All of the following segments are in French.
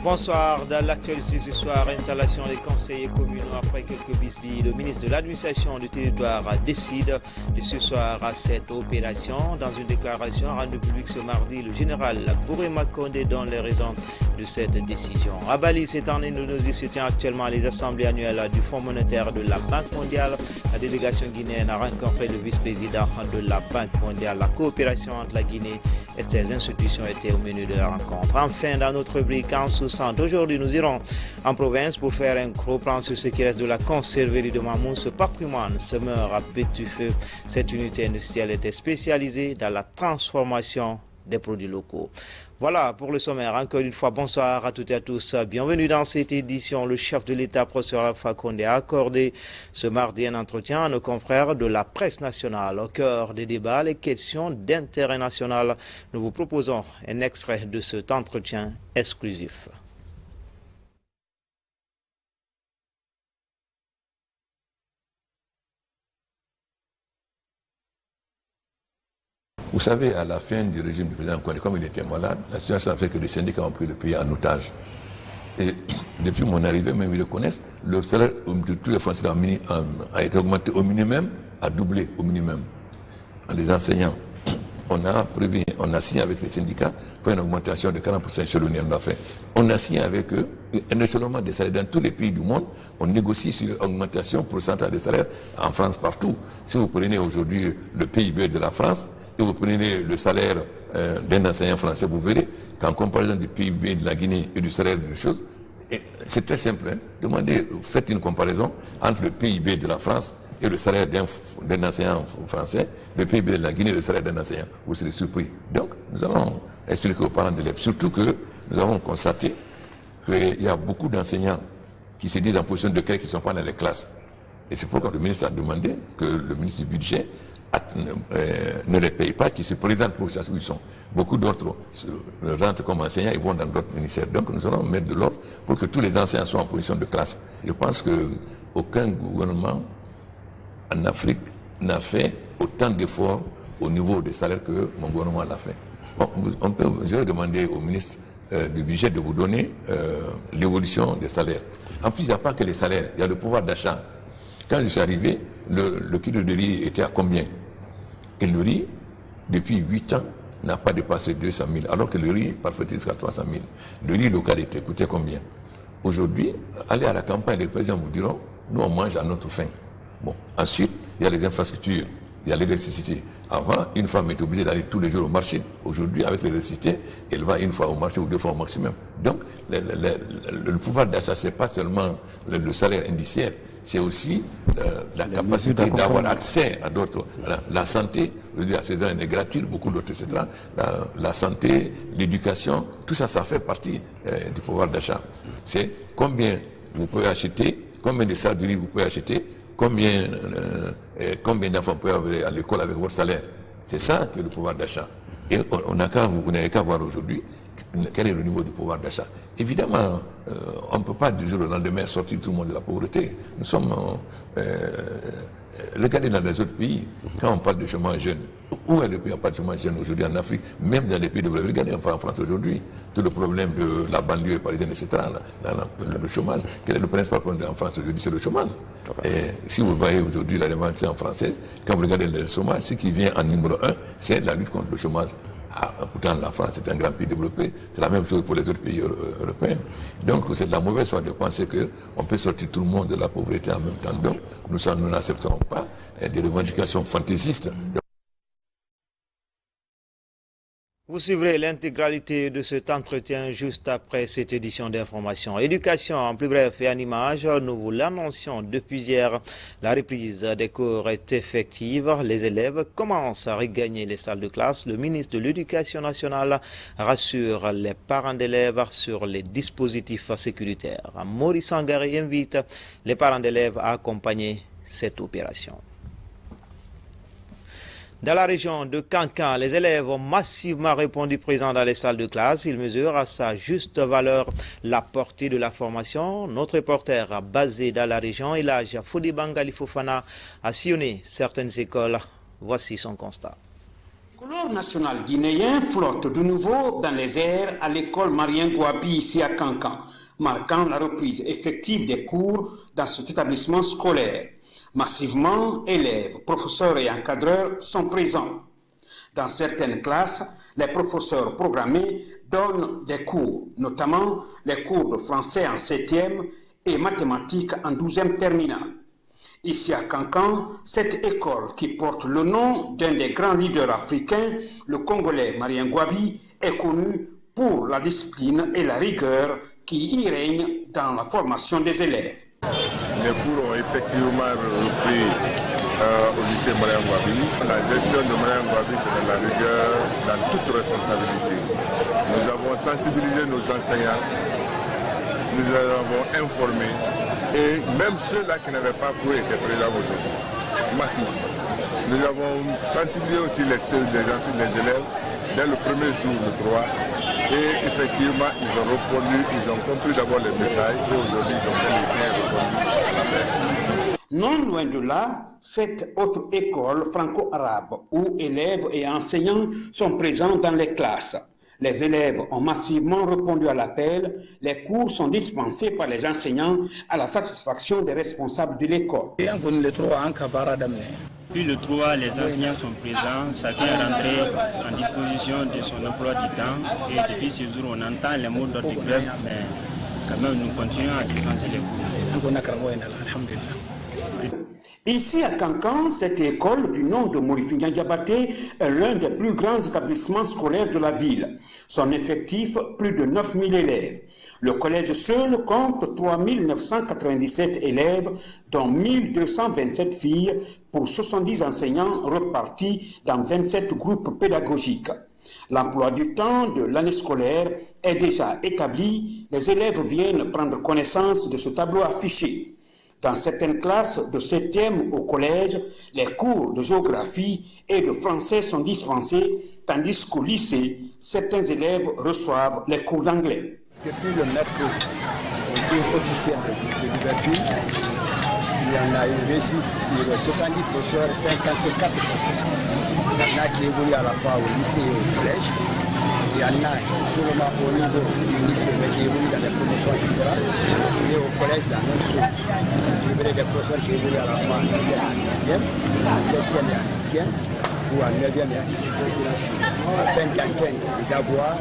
Bonsoir. Dans l'actualité ce soir, installation des conseillers communaux après quelques bisbilles. Le ministre de l'administration du territoire décide de ce soir à cette opération. Dans une déclaration rendue publique ce mardi, le général Bourema Condé donne les raisons de cette décision. À Bali, cette année, nous nous y soutient actuellement les assemblées annuelles du Fonds monétaire de la Banque mondiale. La délégation guinéenne a rencontré le vice-président de la Banque mondiale. La coopération entre la Guinée et ses institutions était au menu de la rencontre. Enfin, dans notre rubrique en sous-centre, aujourd'hui, nous irons en province pour faire un gros plan sur ce qui reste de la conserverie de Mamou. Ce patrimoine se meurt à petit feu. Cette unité industrielle était spécialisée dans la transformation des produits locaux. Voilà pour le sommaire. Encore une fois, bonsoir à toutes et à tous. Bienvenue dans cette édition. Le chef de l'État, professeur Alpha Condé, a accordé ce mardi un entretien à nos confrères de la presse nationale. Au cœur des débats, les questions d'intérêt national. Nous vous proposons un extrait de cet entretien exclusif. Vous savez, à la fin du régime du président Condé, comme il était malade, la situation a fait que les syndicats ont pris le pays en otage. Et depuis mon arrivée, même ils le connaissent, le salaire de tous les Français a été augmenté au minimum, a doublé au minimum. Les enseignants, on a signé avec les syndicats pour une augmentation de 40% sur l'Union d'affaires. On a signé avec eux un échelonnement des salaires dans tous les pays du monde. On négocie sur l'augmentation pourcentage des salaires en France partout. Si vous prenez aujourd'hui le PIB de la France, et vous prenez le salaire d'un enseignant français, vous verrez qu'en comparaison du PIB de la Guinée et du salaire de choses, c'est très simple. Hein. Faites une comparaison entre le PIB de la France et le salaire d'un enseignant français, le PIB de la Guinée et le salaire d'un enseignant. Vous serez surpris. Donc, nous allons expliquer aux parents d'élèves, surtout que nous avons constaté qu'il y a beaucoup d'enseignants qui se disent en position de clé qui ne sont pas dans les classes. Et c'est pourquoi le ministre a demandé que le ministre du Budget ne les paye pas, qui se présentent pour ça où ils sont. Beaucoup d'autres rentrent comme enseignants et vont dans d'autres ministères. Donc nous allons mettre de l'ordre pour que tous les enseignants soient en position de classe. Je pense qu'aucun gouvernement en Afrique n'a fait autant d'efforts au niveau des salaires que mon gouvernement l'a fait. Bon, je vais demander au ministre du budget de vous donner l'évolution des salaires. En plus, il n'y a pas que les salaires, il y a le pouvoir d'achat. Quand je suis arrivé, le kilo de riz était à combien? Et le riz, depuis 8 ans, n'a pas dépassé 200 000, alors que le riz parfait jusqu'à 300 000. Le riz local était coûté combien? Aujourd'hui, allez à la campagne, les présidents vous diront, nous on mange à notre faim. Bon, ensuite, il y a les infrastructures, il y a l'électricité. Avant, une femme était obligée d'aller tous les jours au marché. Aujourd'hui, avec l'électricité, elle va une fois au marché ou 2 fois au maximum. Donc, le pouvoir d'achat, ce n'est pas seulement le salaire indiciaire, c'est aussi la capacité d'avoir accès à d'autres. La santé, je veux dire, à ces gens, elle est gratuite, beaucoup d'autres, etc. La santé, l'éducation, tout ça, ça fait partie du pouvoir d'achat. C'est combien vous pouvez acheter, combien de sacs de riz vous pouvez acheter, combien d'enfants vous pouvez avoir à l'école avec votre salaire. C'est ça que le pouvoir d'achat. Et vous n'avez qu'à voir aujourd'hui quel est le niveau du pouvoir d'achat. Évidemment, on ne peut pas du jour au lendemain sortir tout le monde de la pauvreté. Nous sommes... regardez dans les autres pays, quand on parle de chômage jeune, où est le pays où on parle de chômage jeune aujourd'hui en Afrique, même dans les pays développés? Regardez en France aujourd'hui, tout le problème de la banlieue parisienne, etc., le chômage. Quel est le principal problème en France aujourd'hui? C'est le chômage. Et si vous voyez aujourd'hui la révolution française, quand vous regardez le chômage, ce qui vient en numéro 1, c'est la lutte contre le chômage. Pourtant, la France est un grand pays développé. C'est la même chose pour les autres pays européens. Donc, c'est de la mauvaise foi de penser qu'on peut sortir tout le monde de la pauvreté en même temps. Donc, nous n'accepterons pas des revendications fantaisistes. Vous suivrez l'intégralité de cet entretien juste après cette édition d'information. Éducation, en plus bref et en images, nous vous l'annoncions depuis hier. La reprise des cours est effective. Les élèves commencent à regagner les salles de classe. Le ministre de l'Éducation nationale rassure les parents d'élèves sur les dispositifs sécuritaires. Maurice Sangaré invite les parents d'élèves à accompagner cette opération. Dans la région de Kankan, les élèves ont massivement répondu présents dans les salles de classe. Ils mesurent à sa juste valeur la portée de la formation. Notre reporter basé dans la région, Elhadji Fodibangali Fofana, a sillonné certaines écoles. Voici son constat. Le national guinéen flotte de nouveau dans les airs à l'école Marien Gouabi ici à Kankan, marquant la reprise effective des cours dans cet établissement scolaire. Massivement, élèves, professeurs et encadreurs sont présents. Dans certaines classes, les professeurs programmés donnent des cours, notamment les cours de français en 7e et mathématiques en 12e terminale. Ici à Kankan, cette école qui porte le nom d'un des grands leaders africains, le Congolais Marien Gouabi, est connue pour la discipline et la rigueur qui y règne dans la formation des élèves. Les cours ont effectivement repris au lycée Marien Gouabi. La gestion de Marien Gouabi, c'est de la rigueur dans toute responsabilité. Nous avons sensibilisé nos enseignants, nous les avons informés, et même ceux-là qui n'avaient pas cours étaient présents aujourd'hui. Massivement. Nous avons sensibilisé aussi les élèves dès le premier jour, le 3, et effectivement, ils ont répondu, ils ont compris d'abord les messages, et aujourd'hui, ils ont bien répondu à l'appel. Non loin de là, cette autre école franco-arabe où élèves et enseignants sont présents dans les classes. Les élèves ont massivement répondu à l'appel. Les cours sont dispensés par les enseignants à la satisfaction des responsables de l'école. Puis le 3, les enseignants sont présents, chacun est rentré en disposition de son emploi du temps. Et depuis ce jour, on entend les mots d'ordre du grève, mais quand même nous continuons à dispenser les cours. Ici à Kankan, cette école du nom de Morifinga Diabaté est l'un des plus grands établissements scolaires de la ville. Son effectif, plus de 9000 élèves. Le collège seul compte 3997 élèves, dont 1227 filles pour 70 enseignants repartis dans 27 groupes pédagogiques. L'emploi du temps de l'année scolaire est déjà établi. Les élèves viennent prendre connaissance de ce tableau affiché. Dans certaines classes de 7e au collège, les cours de géographie et de français sont dispensés, tandis qu'au lycée, certains élèves reçoivent les cours d'anglais. Depuis le mercredi, au jour officiel de l'ouverture, il y en a eu reçu sur 70 professeurs, 54 professeurs. Il y en a qui évoluent à la fois au lycée et au collège. Il y en a seulement au niveau du lycée, mais qui évoluent dans les promotions générales. Et au collège, la même chose. Je verrai des professeurs qui évoluent à la fois en 9e, en 7e et en 8e, ou en 9e et en 10e. Afin d'avoir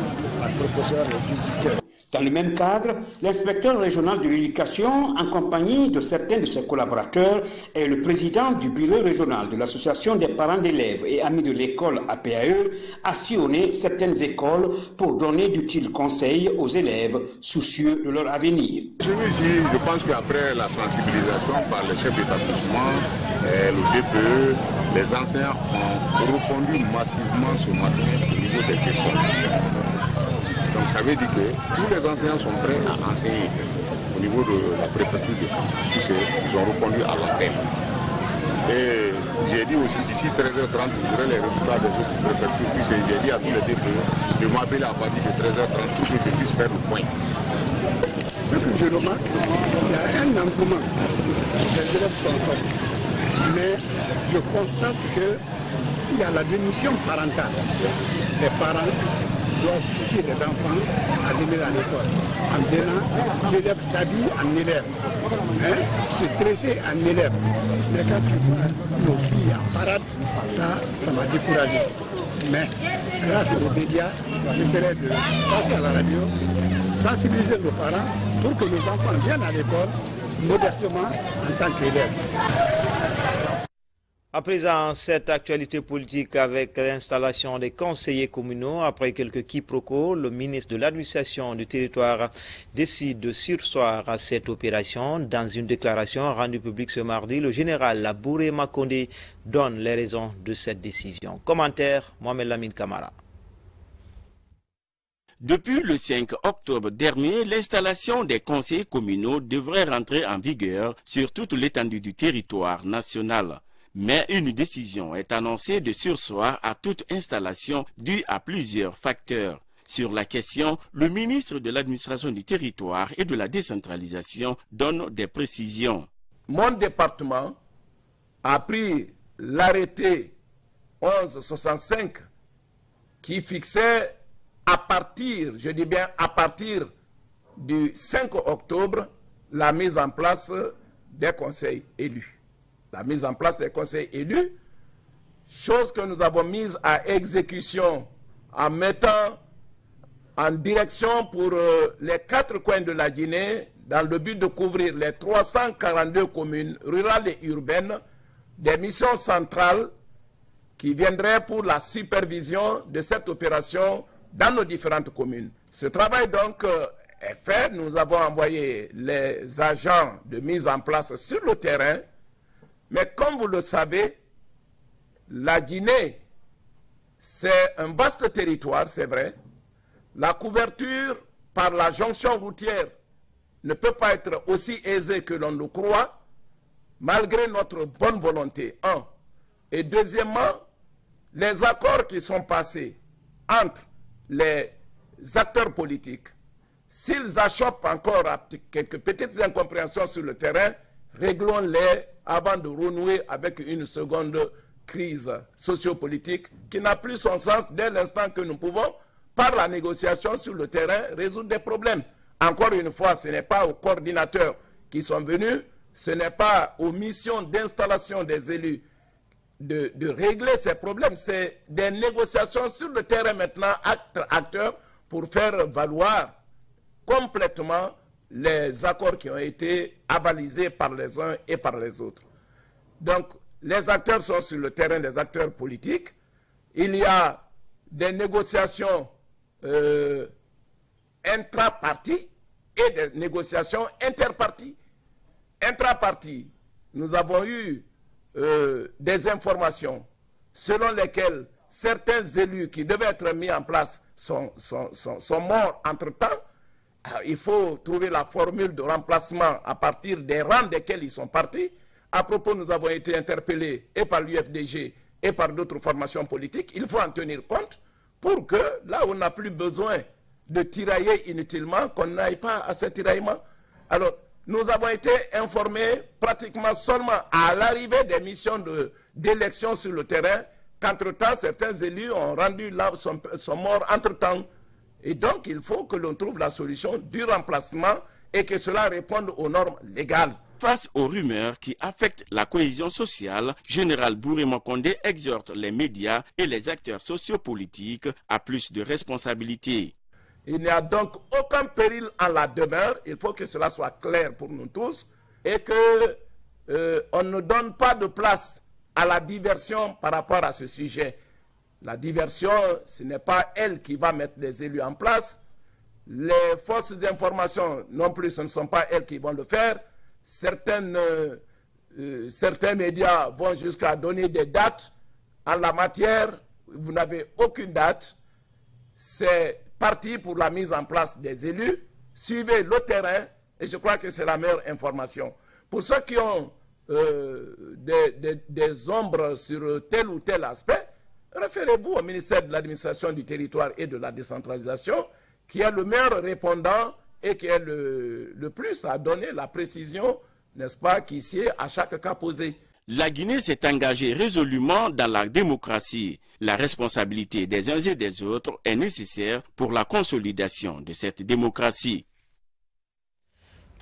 un professeur républicain. Dans le même cadre, l'inspecteur régional de l'éducation, en compagnie de certains de ses collaborateurs, et le président du bureau régional de l'association des parents d'élèves et amis de l'école APAE, a sillonné certaines écoles pour donner d'utiles conseils aux élèves soucieux de leur avenir. Je pense qu'après la sensibilisation par les chefs d'établissement, le DPE, les enseignants ont répondu massivement ce matin au niveau des écoles. Donc ça veut dire que tous les enseignants sont prêts à enseigner au niveau de la préfecture de Caen, puisqu'ils ont répondu à l'appel. Et j'ai dit aussi d'ici 13h30, vous aurez les résultats des autres préfectures, puisque j'ai dit à tous les DPE de m'appeler à partir de 13h30 pour que je puisse faire le point. Ce que je remarque, il y a un engouement. Les élèves sont sortis. Mais je constate qu'il y a la démission parentale. Les parents doivent pousser les enfants à venir à l'école. En venant, l'élève s'habille en élève, se dresser en élève. Mais quand tu vois nos filles en parade, ça m'a découragé. Mais grâce aux médias, j'essaierai de passer à la radio, sensibiliser nos parents pour que nos enfants viennent à l'école modestement en tant qu'élèves. À présent, cette actualité politique avec l'installation des conseillers communaux, après quelques quiproquos, le ministre de l'administration du territoire décide de surseoir à cette opération. Dans une déclaration rendue publique ce mardi, le général Bouré Makonde donne les raisons de cette décision. Commentaire, Mohamed Lamine Kamara. Depuis le 5 octobre dernier, l'installation des conseillers communaux devrait rentrer en vigueur sur toute l'étendue du territoire national. Mais une décision est annoncée de surseoir à toute installation due à plusieurs facteurs. Sur la question, le ministre de l'administration du territoire et de la décentralisation donne des précisions. Mon département a pris l'arrêté 1165 qui fixait à partir, je dis bien à partir du 5 octobre, la mise en place des conseils élus. La mise en place des conseils élus, chose que nous avons mise à exécution en mettant en direction pour les 4 coins de la Guinée, dans le but de couvrir les 342 communes rurales et urbaines, des missions centrales qui viendraient pour la supervision de cette opération dans nos différentes communes. Ce travail donc est fait. Nous avons envoyé les agents de mise en place sur le terrain. Mais comme vous le savez, la Guinée, c'est un vaste territoire, c'est vrai. La couverture par la jonction routière ne peut pas être aussi aisée que l'on le croit, malgré notre bonne volonté, un. Et deuxièmement, les accords qui sont passés entre les acteurs politiques, s'ils achoppent encore à quelques petites incompréhensions sur le terrain, réglons-les avant de renouer avec une seconde crise sociopolitique qui n'a plus son sens dès l'instant que nous pouvons, par la négociation sur le terrain, résoudre des problèmes. Encore une fois, ce n'est pas aux coordinateurs qui sont venus, ce n'est pas aux missions d'installation des élus de régler ces problèmes, c'est des négociations sur le terrain maintenant, acteurs, pour faire valoir complètement les accords qui ont été avalisés par les uns et par les autres. Donc, les acteurs sont sur le terrain, des acteurs politiques. Il y a des négociations intra-parties et des négociations interparties. Intra-parties, nous avons eu des informations selon lesquelles certains élus qui devaient être mis en place sont morts entre-temps. Il faut trouver la formule de remplacement à partir des rangs desquels ils sont partis. À propos, nous avons été interpellés et par l'UFDG et par d'autres formations politiques. Il faut en tenir compte pour que, là où on n'a plus besoin de tirailler inutilement, qu'on n'aille pas à ce tiraillement. Alors, nous avons été informés pratiquement seulement à l'arrivée des missions d'élection sur le terrain, qu'entre-temps, certains élus ont rendu là, sont morts entre-temps. Et donc, il faut que l'on trouve la solution du remplacement et que cela réponde aux normes légales. Face aux rumeurs qui affectent la cohésion sociale, Général Bourema Condé exhorte les médias et les acteurs sociopolitiques à plus de responsabilités. Il n'y a donc aucun péril en la demeure, il faut que cela soit clair pour nous tous, et qu'on ne donne pas de place à la diversion par rapport à ce sujet. La diversion, ce n'est pas elle qui va mettre des élus en place. Les fausses informations non plus, ce ne sont pas elles qui vont le faire. Certains médias vont jusqu'à donner des dates. En la matière, vous n'avez aucune date. C'est parti pour la mise en place des élus. Suivez le terrain et je crois que c'est la meilleure information. Pour ceux qui ont des ombres sur tel ou tel aspect, référez-vous au ministère de l'administration du territoire et de la décentralisation, qui est le meilleur répondant et qui est le plus à donner la précision, n'est-ce pas, qui sied à chaque cas posé. La Guinée s'est engagée résolument dans la démocratie. La responsabilité des uns et des autres est nécessaire pour la consolidation de cette démocratie.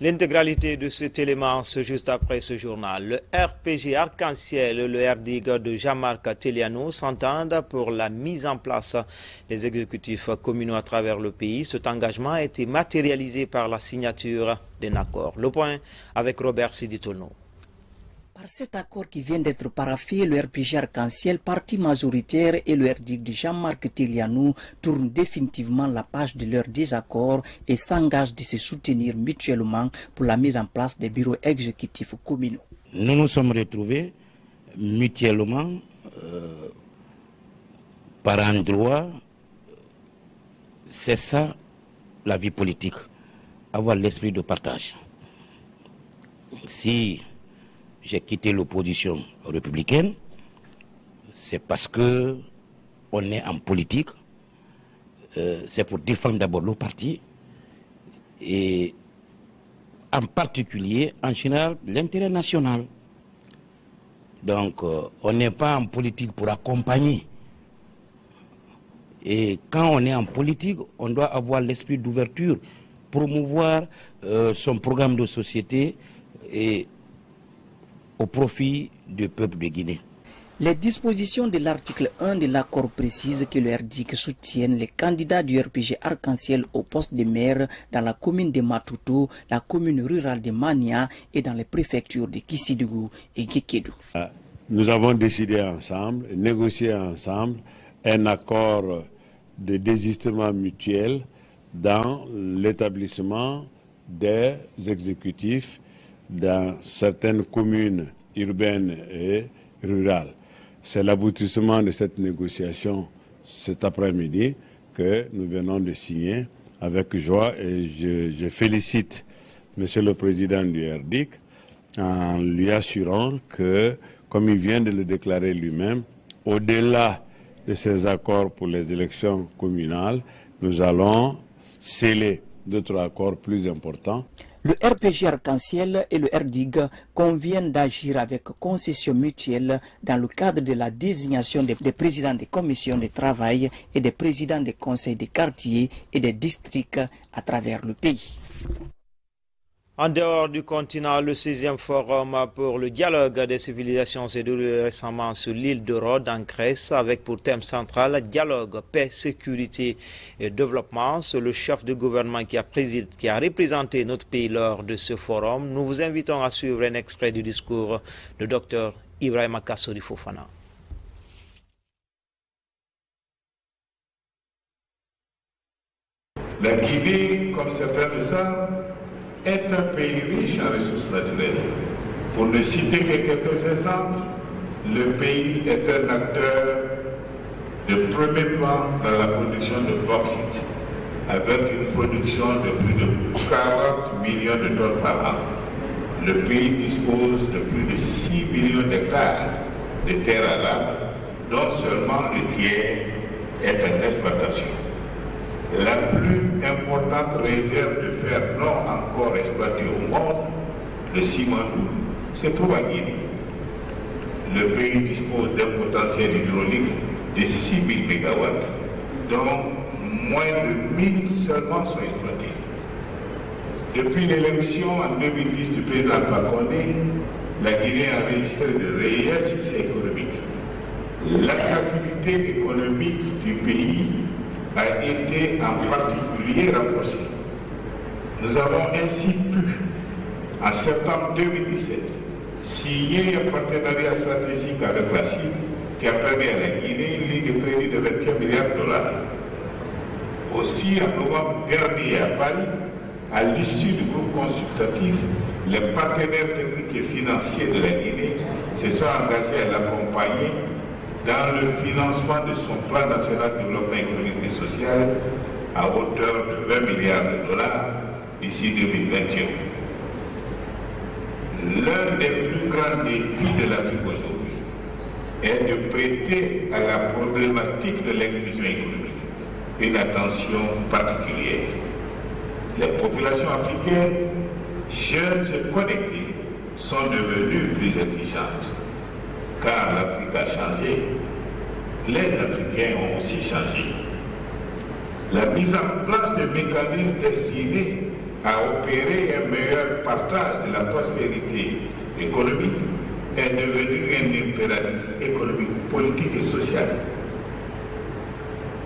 L'intégralité de cet élément, c'est juste après ce journal. Le RPG Arc-en-Ciel et le RDIG de Jean-Marc Teliano s'entendent pour la mise en place des exécutifs communaux à travers le pays. Cet engagement a été matérialisé par la signature d'un accord. Le point avec Robert Siditono. Par cet accord qui vient d'être paraphié, le RPG Arc-en-Ciel, parti majoritaire, et le RDIG de Jean-Marc Teliano tournent définitivement la page de leur désaccord et s'engagent de se soutenir mutuellement pour la mise en place des bureaux exécutifs communaux. Nous nous sommes retrouvés mutuellement par endroit. C'est ça la vie politique, avoir l'esprit de partage. Si j'ai quitté l'opposition républicaine, c'est parce que on est en politique, c'est pour défendre d'abord le parti et en particulier, en général, l'intérêt national. Donc, on n'est pas en politique pour accompagner Et quand on est en politique, on doit avoir l'esprit d'ouverture, promouvoir son programme de société et au profit du peuple de Guinée. Les dispositions de l'article 1 de l'accord précisent que le RDIC soutienne les candidats du RPG Arc-en-Ciel au poste de maire dans la commune de Matuto, la commune rurale de Mania et dans les préfectures de Kissidougou et Guékédou. Nous avons décidé ensemble, négocié ensemble un accord de désistement mutuel dans l'établissement des exécutifs dans certaines communes urbaines et rurales. C'est l'aboutissement de cette négociation cet après-midi que nous venons de signer avec joie et je félicite Monsieur le Président du RDIC en lui assurant que, comme il vient de le déclarer lui-même, au-delà de ces accords pour les élections communales, nous allons sceller d'autres accords plus importants. Le RPG Arc-en-Ciel et le RDIC conviennent d'agir avec concession mutuelle dans le cadre de la désignation des présidents des commissions de travail et des présidents des conseils de quartier et des districts à travers le pays. En dehors du continent, le 16e forum pour le dialogue des civilisations s'est déroulé récemment sur l'île de Rhodes en Grèce avec pour thème central dialogue, paix, sécurité et développement. C'est le chef de gouvernement qui a représenté notre pays lors de ce forum. Nous vous invitons à suivre un extrait du discours du Dr Ibrahima Kassori Fofana. La Guinée, comme certains le savent, est un pays riche en ressources naturelles. Pour ne citer que quelques exemples, le pays est un acteur de premier plan dans la production de bauxite, avec une production de plus de 40 millions de tonnes par an. Le pays dispose de plus de 6 millions d'hectares de terres arables, dont seulement le tiers est en exploitation. La plus importante réserve de fer non encore exploitée au monde, le Simandou, se trouve à Guinée. Le pays dispose d'un potentiel hydraulique de 6 000 MW, dont moins de 1000 seulement sont exploités. Depuis l'élection en 2010 du président Alpha Condé, la Guinée a enregistré de réels succès économiques. L'attractivité économique du pays a été en particulier renforcée. Nous avons ainsi pu, en septembre 2017, signer un partenariat stratégique avec la Chine qui a permis à la Guinée une ligne de crédit de 21 milliards de dollars. Aussi, en novembre dernier à Paris, à l'issue du groupe consultatif, les partenaires techniques et financiers de la Guinée se sont engagés à l'accompagner dans le financement de son plan national de développement économique et social à hauteur de 20 milliards de dollars d'ici 2021. L'un des plus grands défis de l'Afrique aujourd'hui est de prêter à la problématique de l'inclusion économique une attention particulière. Les populations africaines, jeunes et connectées, sont devenues plus intelligentes. Car l'Afrique a changé, les Africains ont aussi changé. La mise en place de mécanismes destinés à opérer un meilleur partage de la prospérité économique est devenu un impératif économique, politique et social.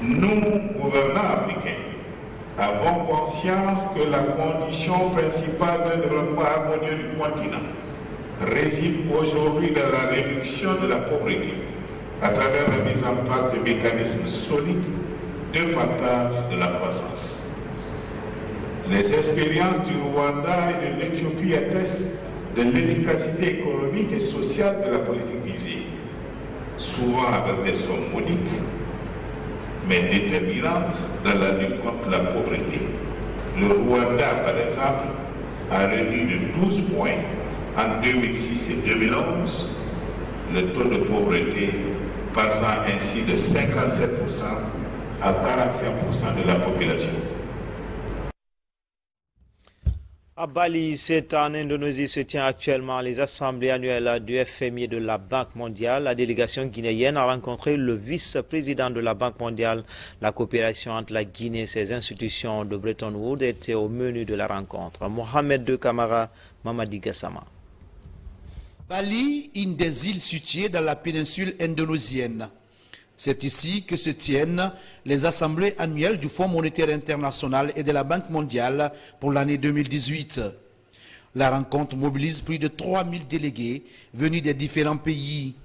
Nous, gouvernants africains, avons conscience que la condition principale d'un développement harmonieux du continent réside aujourd'hui dans la réduction de la pauvreté à travers la mise en place de mécanismes solides de partage de la croissance. Les expériences du Rwanda et de l'Éthiopie attestent de l'efficacité économique et sociale de la politique visée, souvent avec des sommes modiques, mais déterminantes dans la lutte contre la pauvreté. Le Rwanda, par exemple, a réduit de 12 points en 2006 et 2011 le taux de pauvreté, passant ainsi de 57% à 45% de la population. À Bali, c'est en Indonésie, se tient actuellement les assemblées annuelles du FMI et de la Banque mondiale. La délégation guinéenne a rencontré le vice-président de la Banque mondiale. La coopération entre la Guinée et ses institutions de Bretton Woods était au menu de la rencontre. Mohamed De Camara, Mamadi Gassama. Bali, une des îles situées dans la péninsule indonésienne. C'est ici que se tiennent les assemblées annuelles du Fonds monétaire international et de la Banque mondiale pour l'année 2018. La rencontre mobilise plus de 3000 délégués venus des différents pays.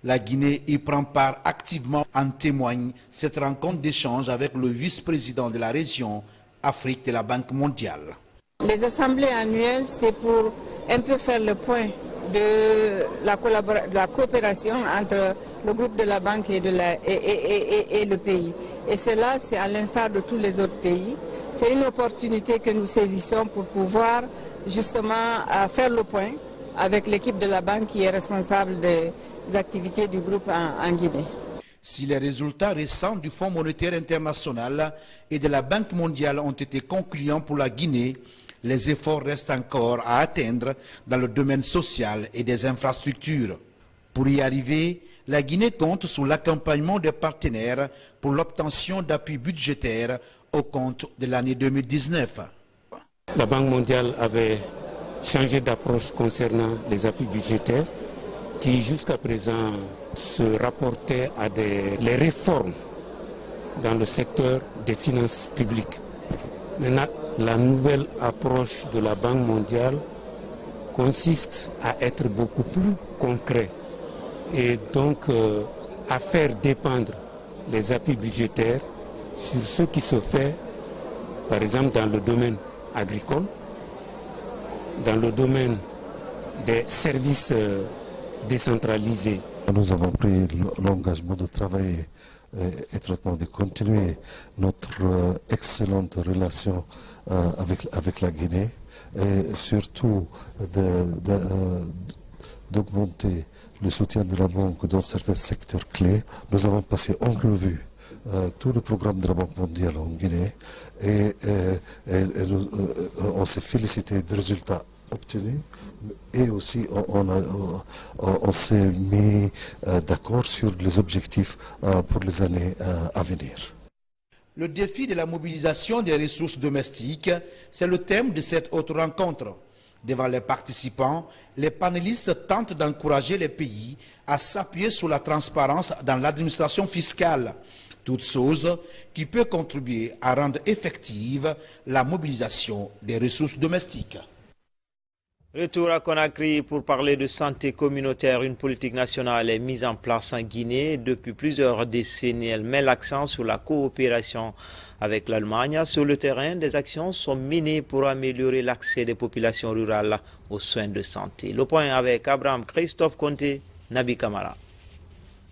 La Guinée y prend part activement, en témoigne cette rencontre d'échange avec le vice-président de la région Afrique de la Banque mondiale. Les assemblées annuelles, c'est pour un peu faire le point de la coopération entre le groupe de la banque et le pays. Et cela, c'est à l'instar de tous les autres pays. C'est une opportunité que nous saisissons pour pouvoir justement faire le point avec l'équipe de la banque qui est responsable des activités du groupe en Guinée. Si les résultats récents du Fonds monétaire international et de la Banque mondiale ont été concluants pour la Guinée, les efforts restent encore à atteindre dans le domaine social et des infrastructures. Pour y arriver, la Guinée compte sur l'accompagnement des partenaires pour l'obtention d'appui budgétaires au compte de l'année 2019. La Banque mondiale avait changé d'approche concernant les appuis budgétaires qui jusqu'à présent se rapportaient à les réformes dans le secteur des finances publiques. Maintenant, la nouvelle approche de la Banque mondiale consiste à être beaucoup plus concret et donc à faire dépendre les appuis budgétaires sur ce qui se fait, par exemple dans le domaine agricole, dans le domaine des services décentralisés. Nous avons pris l'engagement de travailler étroitement, de continuer notre excellente relation avec la Guinée et surtout d'augmenter le soutien de la banque dans certains secteurs clés. Nous avons passé en revue tout le programme de la Banque mondiale en Guinée et on s'est félicité des résultats obtenus et aussi on s'est mis d'accord sur les objectifs pour les années à venir. Le défi de la mobilisation des ressources domestiques, c'est le thème de cette autre rencontre. Devant les participants, les panélistes tentent d'encourager les pays à s'appuyer sur la transparence dans l'administration fiscale, toute chose qui peut contribuer à rendre effective la mobilisation des ressources domestiques. Retour à Conakry pour parler de santé communautaire. Une politique nationale est mise en place en Guinée depuis plusieurs décennies. Elle met l'accent sur la coopération avec l'Allemagne. Sur le terrain, des actions sont menées pour améliorer l'accès des populations rurales aux soins de santé. Le point avec Abraham Christophe Conté, Nabi Kamara.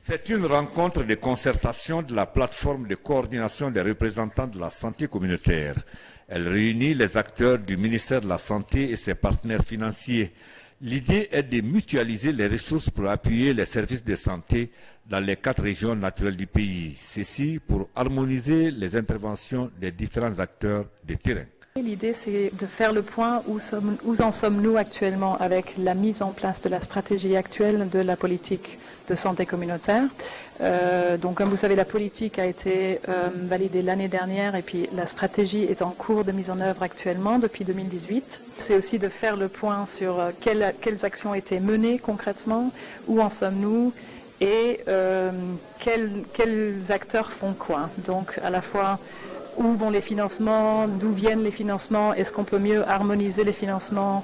C'est une rencontre de concertation de la plateforme de coordination des représentants de la santé communautaire. Elle réunit les acteurs du ministère de la Santé et ses partenaires financiers. L'idée est de mutualiser les ressources pour appuyer les services de santé dans les 4 régions naturelles du pays. Ceci pour harmoniser les interventions des différents acteurs de terrain. L'idée, c'est de faire le point où en sommes-nous actuellement avec la mise en place de la stratégie actuelle de la politique de santé communautaire. Donc, comme vous savez, la politique a été validée l'année dernière et puis la stratégie est en cours de mise en œuvre actuellement depuis 2018. C'est aussi de faire le point sur quelles actions ont été menées concrètement, où en sommes-nous et quels acteurs font quoi. Donc, à la fois où vont les financements, d'où viennent les financements, est-ce qu'on peut mieux harmoniser les financements,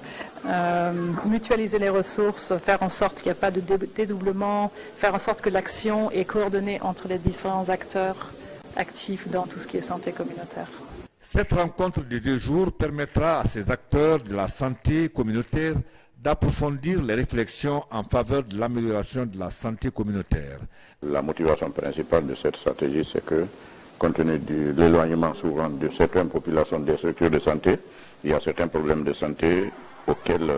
mutualiser les ressources, faire en sorte qu'il n'y a pas de dédoublement, faire en sorte que l'action est coordonnée entre les différents acteurs actifs dans tout ce qui est santé communautaire. Cette rencontre de 2 jours permettra à ces acteurs de la santé communautaire d'approfondir les réflexions en faveur de l'amélioration de la santé communautaire. La motivation principale de cette stratégie, c'est que compte tenu de l'éloignement souvent de certaines populations des structures de santé, il y a certains problèmes de santé auxquels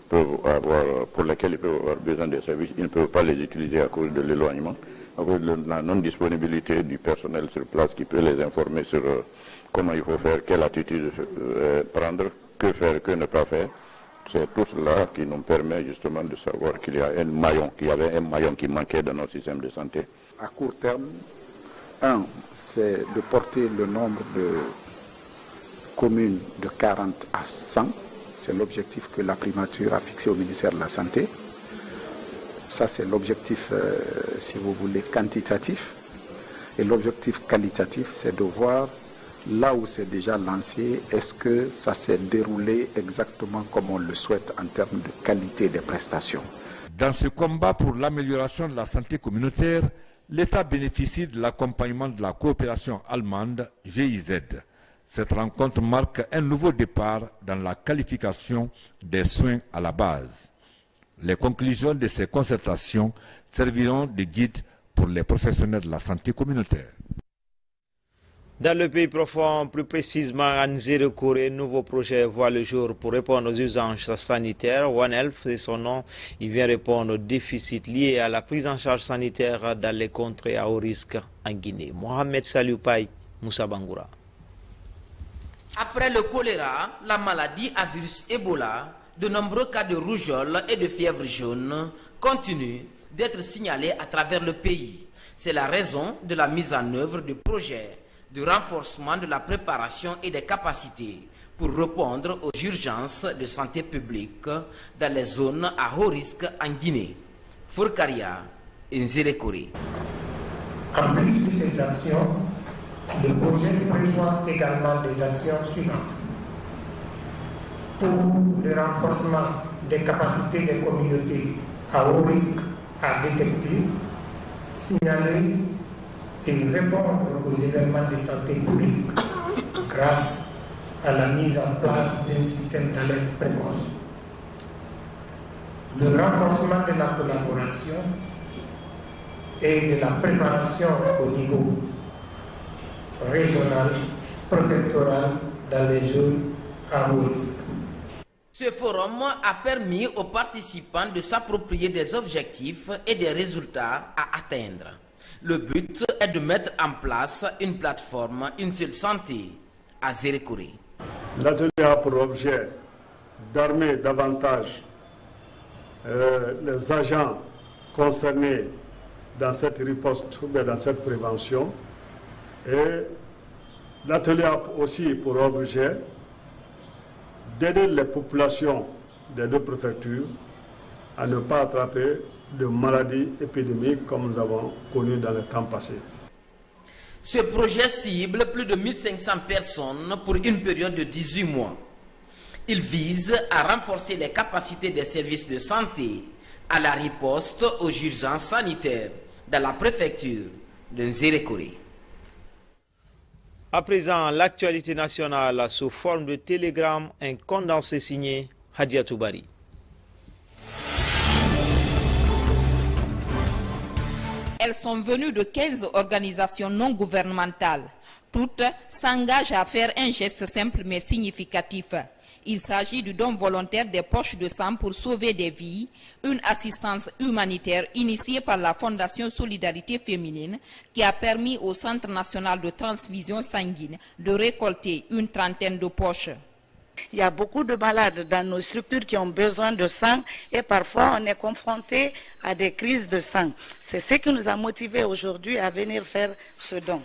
pour lesquels ils peuvent avoir besoin des services. Ils ne peuvent pas les utiliser à cause de l'éloignement, à cause de la non-disponibilité du personnel sur place qui peut les informer sur comment il faut faire, quelle attitude prendre que faire, que ne pas faire. C'est tout cela qui nous permet justement de savoir qu'il y a qu'il y avait un maillon qui manquait dans notre système de santé. À court terme, c'est de porter le nombre de communes de 40 à 100. C'est l'objectif que la primature a fixé au ministère de la Santé. Ça, c'est l'objectif, si vous voulez, quantitatif. Et l'objectif qualitatif, c'est de voir là où c'est déjà lancé, est-ce que ça s'est déroulé exactement comme on le souhaite en termes de qualité des prestations. Dans ce combat pour l'amélioration de la santé communautaire, l'État bénéficie de l'accompagnement de la coopération allemande GIZ. Cette rencontre marque un nouveau départ dans la qualification des soins à la base. Les conclusions de ces concertations serviront de guide pour les professionnels de la santé communautaire. Dans le pays profond, plus précisément à Nzérékouré, un nouveau projet voit le jour pour répondre aux urgences sanitaires. One Health, c'est son nom. Il vient répondre aux déficits liés à la prise en charge sanitaire dans les contrées à haut risque en Guinée. Mohamed Salioupaï, Moussa Bangoura. Après le choléra, la maladie à virus Ebola, de nombreux cas de rougeole et de fièvre jaune continuent d'être signalés à travers le pays. C'est la raison de la mise en œuvre de projets de renforcement de la préparation et des capacités pour répondre aux urgences de santé publique dans les zones à haut risque en Guinée. Fourkaria et Nzérékouré. En plus de ces actions, le projet prévoit également des actions suivantes. Pour le renforcement des capacités des communautés à haut risque à détecter, signaler et répondre aux événements de santé publique grâce à la mise en place d'un système d'alerte précoce. Le renforcement de la collaboration et de la préparation au niveau régional, préfectoral dans les zones à haut risque. Ce forum a permis aux participants de s'approprier des objectifs et des résultats à atteindre. Le but est de mettre en place une plateforme Une seule santé à Nzérékouré. L'atelier a pour objet d'armer davantage les agents concernés dans cette riposte ou dans cette prévention. Et l'atelier a aussi pour objet d'aider les populations des deux préfectures à ne pas attraper de maladies épidémiques comme nous avons connu dans le temps passé. Ce projet cible plus de 1500 personnes pour une période de 18 mois. Il vise à renforcer les capacités des services de santé à la riposte aux urgences sanitaires dans la préfecture de Nzérékouré. À présent, l'actualité nationale sous forme de télégramme, un condensé signé Hadia Toubari. Elles sont venues de 15 organisations non gouvernementales. Toutes s'engagent à faire un geste simple mais significatif. Il s'agit du don volontaire des poches de sang pour sauver des vies, une assistance humanitaire initiée par la Fondation Solidarité Féminine qui a permis au Centre national de transfusion sanguine de récolter une trentaine de poches. Il y a beaucoup de malades dans nos structures qui ont besoin de sang et parfois on est confronté à des crises de sang. C'est ce qui nous a motivés aujourd'hui à venir faire ce don.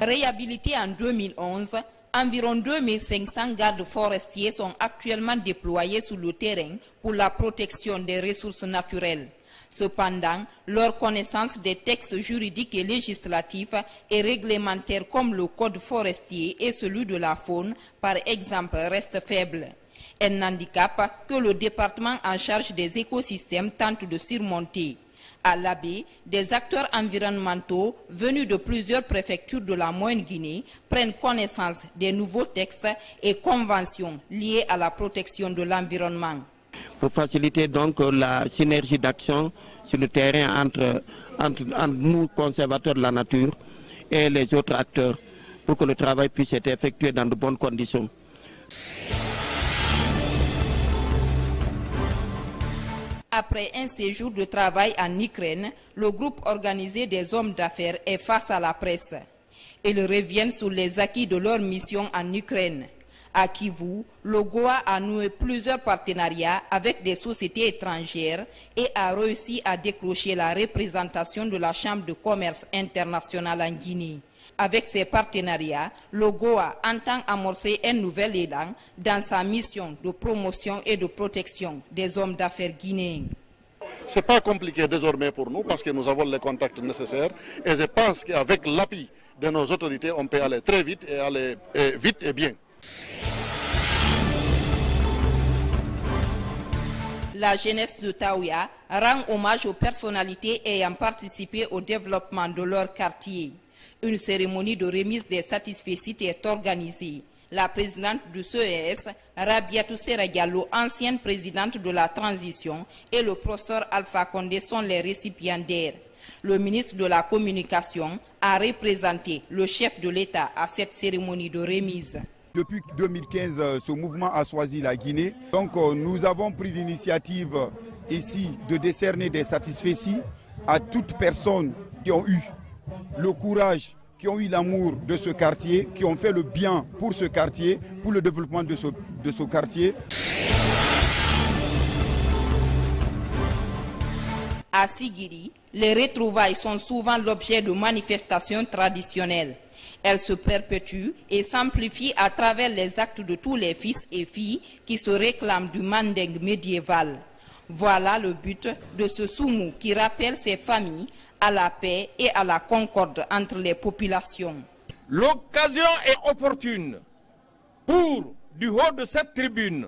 Réhabilités en 2011, environ 2500 gardes forestiers sont actuellement déployés sur le terrain pour la protection des ressources naturelles. Cependant, leur connaissance des textes juridiques et législatifs et réglementaires comme le code forestier et celui de la faune, par exemple, reste faible. Un handicap que le département en charge des écosystèmes tente de surmonter. À l'Abbé, des acteurs environnementaux venus de plusieurs préfectures de la Moyenne-Guinée prennent connaissance des nouveaux textes et conventions liées à la protection de l'environnement. Pour faciliter donc la synergie d'action sur le terrain entre nous, conservateurs de la nature, et les autres acteurs, pour que le travail puisse être effectué dans de bonnes conditions. Après un séjour de travail en Ukraine, le groupe organisé des hommes d'affaires est face à la presse. Ils reviennent sur les acquis de leur mission en Ukraine. À Kivu, le Goa a noué plusieurs partenariats avec des sociétés étrangères et a réussi à décrocher la représentation de la Chambre de commerce internationale en Guinée. Avec ces partenariats, le Goa entend amorcer un nouvel élan dans sa mission de promotion et de protection des hommes d'affaires guinéens. Ce n'est pas compliqué désormais pour nous parce que nous avons les contacts nécessaires et je pense qu'avec l'appui de nos autorités, on peut aller très vite et aller vite et bien. La jeunesse de Taouya rend hommage aux personnalités ayant participé au développement de leur quartier. Une cérémonie de remise des satisfecit est organisée. La présidente du CES, Rabiatou Sera Diallo, ancienne présidente de la transition, et le professeur Alpha Condé sont les récipiendaires. Le ministre de la Communication a représenté le chef de l'État à cette cérémonie de remise. Depuis 2015, ce mouvement a choisi la Guinée. Donc nous avons pris l'initiative ici de décerner des satisfecit à toutes personnes qui ont eu le courage, qui ont eu l'amour de ce quartier, qui ont fait le bien pour ce quartier, pour le développement de ce quartier. À Sigiri, les retrouvailles sont souvent l'objet de manifestations traditionnelles. Elles se perpétuent et s'amplifient à travers les actes de tous les fils et filles qui se réclament du manding médiéval. Voilà le but de ce soumou qui rappelle ces familles à la paix et à la concorde entre les populations. L'occasion est opportune pour, du haut de cette tribune,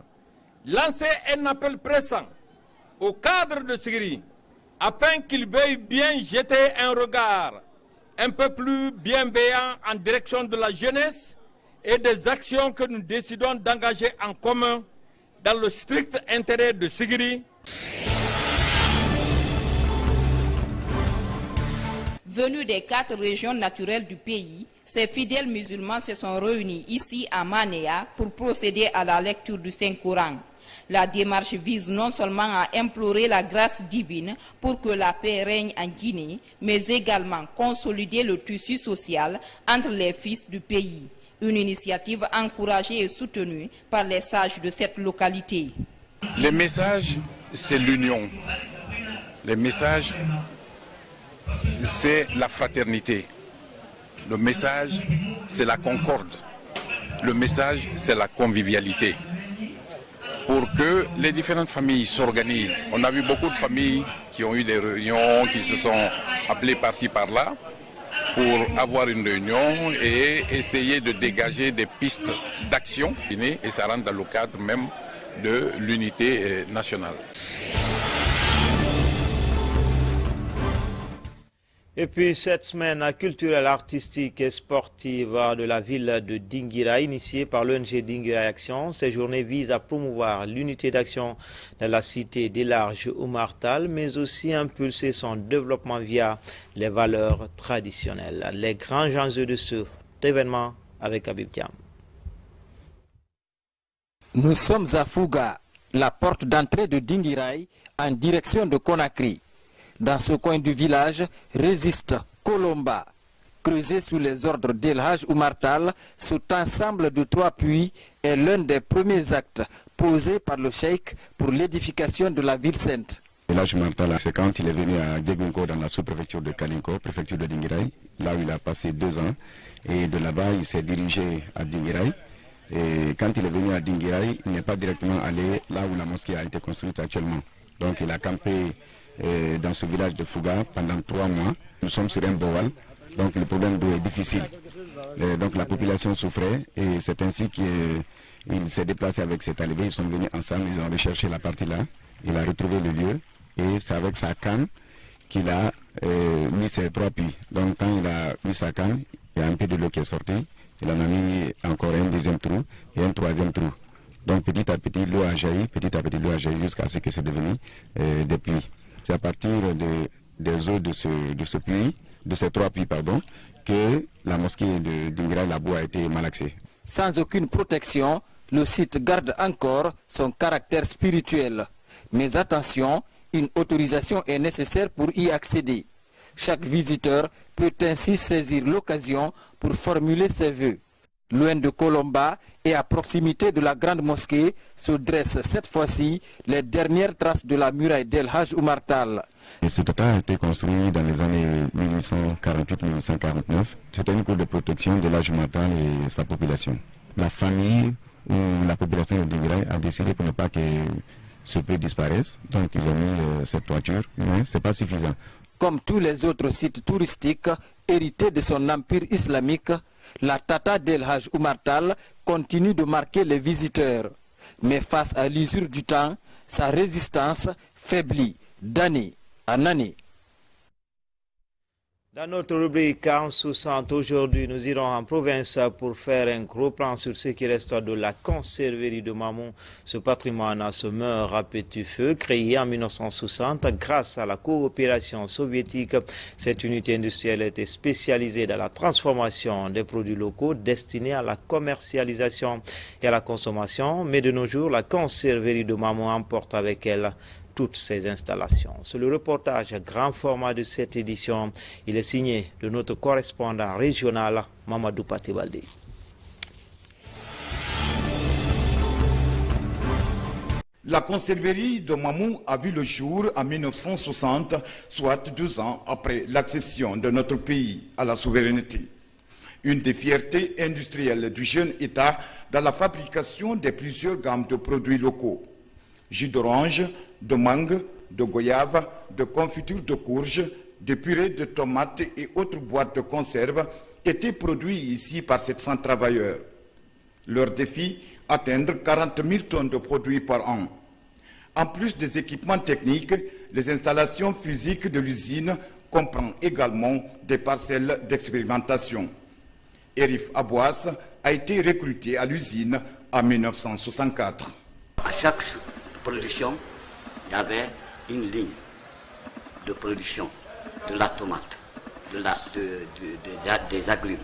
lancer un appel pressant au cadre de Sigiri afin qu'il veuille bien jeter un regard un peu plus bienveillant en direction de la jeunesse et des actions que nous décidons d'engager en commun dans le strict intérêt de Sigiri. Venus des 4 régions naturelles du pays, ces fidèles musulmans se sont réunis ici à Manéa pour procéder à la lecture du Saint-Coran. La démarche vise non seulement à implorer la grâce divine pour que la paix règne en Guinée, mais également consolider le tissu social entre les fils du pays. Une initiative encouragée et soutenue par les sages de cette localité. Le message, c'est l'union. Le message, c'est la fraternité. Le message, c'est la concorde. Le message, c'est la convivialité. Pour que les différentes familles s'organisent. On a vu beaucoup de familles qui ont eu des réunions, qui se sont appelées par-ci par-là pour avoir une réunion et essayer de dégager des pistes d'action et ça rentre dans le cadre même de l'unité nationale. Et puis cette semaine culturelle, artistique et sportive de la ville de Dinguiraye, initiée par l'ONG Dinguiraye Action. Ces journées visent à promouvoir l'unité d'action de la cité des Larges Oumar Tall, mais aussi impulser son développement via les valeurs traditionnelles. Les grands enjeux de cet événement avec Habib Thiam. Nous sommes à Fouga, la porte d'entrée de Dinguiraye en direction de Conakry. Dans ce coin du village résiste Colomba. Creusé sous les ordres d'El Hadj Oumar Tall, cet ensemble de 3 puits est l'un des premiers actes posés par le cheikh pour l'édification de la ville sainte. El Hadj Oumar Tall, c'est quand il est venu à Diegunko dans la sous-préfecture de Kalinko, préfecture de Dinguiraye, là où il a passé 2 ans. Et de là-bas, il s'est dirigé à Dinguiraye. Et quand il est venu à Dinguiraye, il n'est pas directement allé là où la mosquée a été construite actuellement. Donc il a campé dans ce village de Fouga pendant 3 mois. Nous sommes sur un boal, donc le problème d'eau est difficile. Donc la population souffrait et c'est ainsi qu'il s'est déplacé avec ses talibés. Ils sont venus ensemble, ils ont recherché la partie là. Il a retrouvé le lieu et c'est avec sa canne qu'il a mis ses 3 puits. Donc quand il a mis sa canne, il y a un peu de l'eau qui est sortie. Il en a mis encore un 2e trou et un 3e trou. Donc petit à petit l'eau a jailli, jusqu'à ce que c'est devenu des puits. C'est à partir des eaux de ce puits, de ces 3 puits, que la mosquée de Dinguiraye Labo a été malaxée. Sans aucune protection, le site garde encore son caractère spirituel. Mais attention, une autorisation est nécessaire pour y accéder. Chaque visiteur peut ainsi saisir l'occasion pour formuler ses vœux. Loin de Colomba et à proximité de la grande mosquée se dressent cette fois-ci les dernières traces de la muraille d'El Hadj Oumar Tall. Ce tata a été construit dans les années 1848-1849. C'était une cour de protection de l'Hadj Oumar Tall et sa population. La famille ou la population de Dinguiraye a décidé pour ne pas que ce peu disparaisse. Donc ils ont mis cette toiture, mais ce n'est pas suffisant. Comme tous les autres sites touristiques hérités de son empire islamique, la Tata d'El Hadj Oumar Tall continue de marquer les visiteurs. Mais face à l'usure du temps, sa résistance faiblit d'année en année. Dans notre rubrique 40-60, aujourd'hui, nous irons en province pour faire un gros plan sur ce qui reste de la conserverie de Mamou. Ce patrimoine se meurt à petit feu, créé en 1960 grâce à la coopération soviétique. Cette unité industrielle était spécialisée dans la transformation des produits locaux destinés à la commercialisation et à la consommation. Mais de nos jours, la conserverie de Mamou emporte avec elle toutes ces installations. C'est le reportage grand format de cette édition. Il est signé de notre correspondant régional, Mamadou Patibaldi. La conserverie de Mamou a vu le jour en 1960, soit 2 ans après l'accession de notre pays à la souveraineté. Une des fiertés industrielles du jeune État dans la fabrication de plusieurs gammes de produits locaux. Jus d'orange, de mangue, de goyave, de confiture de courge, de purée de tomates et autres boîtes de conserve étaient produits ici par 700 travailleurs. Leur défi, atteindre 40 000 tonnes de produits par an. En plus des équipements techniques, les installations physiques de l'usine comprennent également des parcelles d'expérimentation. Erif Abouas a été recruté à l'usine en 1964. À chaque production, il y avait une ligne de production de la tomate, des agrumes.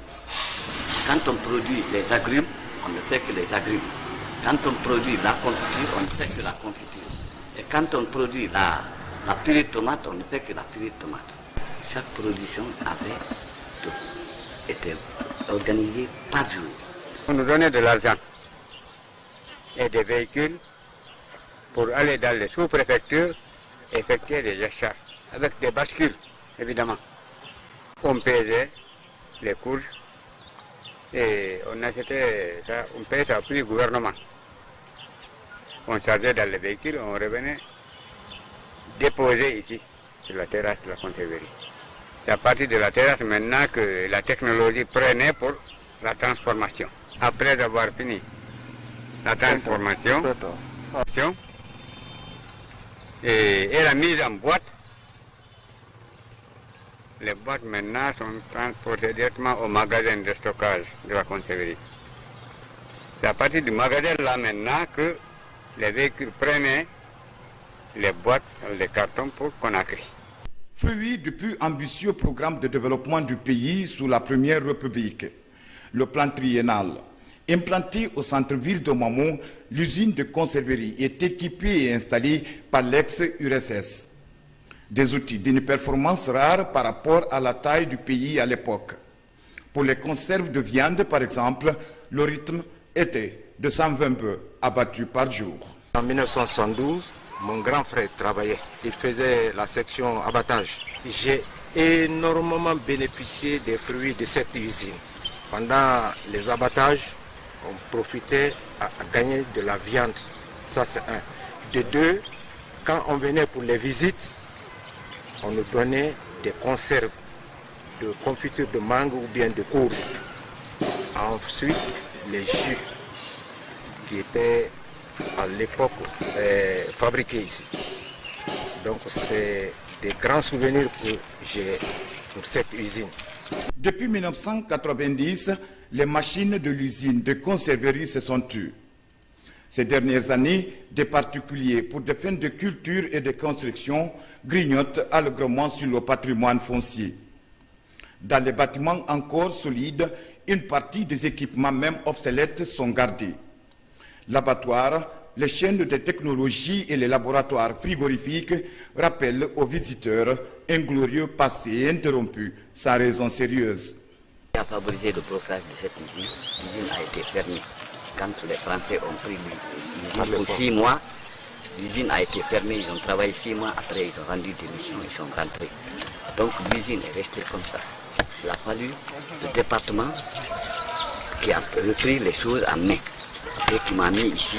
Quand on produit les agrumes, on ne fait que les agrumes. Quand on produit la confiture, on ne fait que la confiture. Et quand on produit la purée de tomate, on ne fait que la purée de tomate. Chaque production était organisée par jour. On nous donnait de l'argent et des véhicules pour aller dans les sous-préfectures effectuer des achats avec des bascules, évidemment. On pesait les courges et on achetait ça, on payait ça au prix du gouvernement. On chargeait dans les véhicules, on revenait déposer ici, sur la terrasse de la conserverie. C'est à partir de la terrasse maintenant que la technologie prenait pour la transformation. Après avoir fini la transformation, et la mise en boîte, les boîtes maintenant sont transportées directement au magasin de stockage de la conserverie. C'est à partir du magasin là maintenant que les véhicules prenaient les boîtes, les cartons pour Conakry. Fruit du plus ambitieux programme de développement du pays sous la Première République, le plan triennal. Implantée au centre-ville de Mamou, l'usine de conserverie est équipée et installée par l'ex-URSS. Des outils d'une performance rare par rapport à la taille du pays à l'époque. Pour les conserves de viande, par exemple, le rythme était de 120 bœufs abattus par jour. En 1972, mon grand frère travaillait. Il faisait la section abattage. J'ai énormément bénéficié des fruits de cette usine. Pendant les abattages, on profitait à gagner de la viande. Ça, c'est un. De deux, quand on venait pour les visites, on nous donnait des conserves de confiture de mangue ou bien de courge. Ensuite, les jus qui étaient à l'époque fabriqués ici. Donc, c'est des grands souvenirs que j'ai pour cette usine. Depuis 1990, les machines de l'usine de conserverie se sont tues. Ces dernières années, des particuliers pour des fins de culture et de construction grignotent allègrement sur le patrimoine foncier. Dans les bâtiments encore solides, une partie des équipements même obsolètes sont gardés. L'abattoir, les chaînes de technologie et les laboratoires frigorifiques rappellent aux visiteurs un glorieux passé interrompu sans raison sérieuse. Qui a favorisé le blocage de cette usine, l'usine a été fermée. Quand les Français ont pris l'usine pour 6 mois, l'usine a été fermée, ils ont travaillé 6 mois, après ils ont rendu démission, ils sont rentrés. Donc l'usine est restée comme ça. Il a fallu le département qui a repris les choses en main et qui m'a mis ici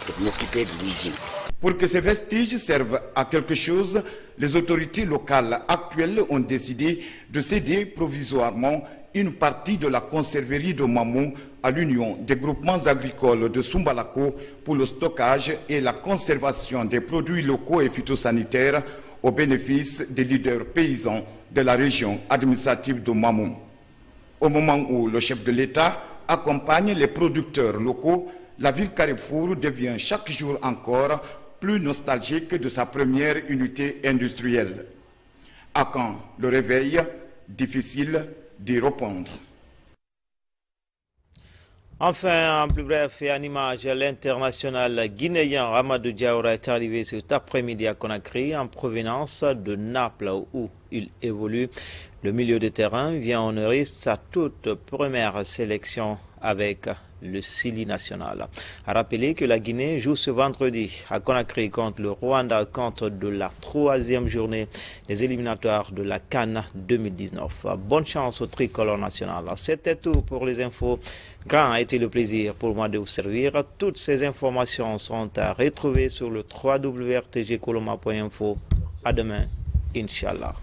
pour m'occuper de l'usine. Pour que ces vestiges servent à quelque chose, les autorités locales actuelles ont décidé de céder provisoirement une partie de la conserverie de Mamou à l'Union des groupements agricoles de Sumbalako pour le stockage et la conservation des produits locaux et phytosanitaires au bénéfice des leaders paysans de la région administrative de Mamou. Au moment où le chef de l'État accompagne les producteurs locaux, la ville Carrefour devient chaque jour encore plus nostalgique de sa première unité industrielle. À quand le réveil? Difficile d'y répondre. Enfin, en plus bref et en image, l'international guinéen Amadou Diawara est arrivé cet après-midi à Conakry en provenance de Naples où il évolue. Le milieu de terrain vient honorer sa toute première sélection avec le Sili national. A rappeler que la Guinée joue ce vendredi à Conakry contre le Rwanda contre de la 3e journée des éliminatoires de la CAN 2019. Bonne chance au tricolore national. C'était tout pour les infos. Grand a été le plaisir pour moi de vous servir. Toutes ces informations sont à retrouver sur le www.rtgcoloma.info. À demain, Inch'Allah.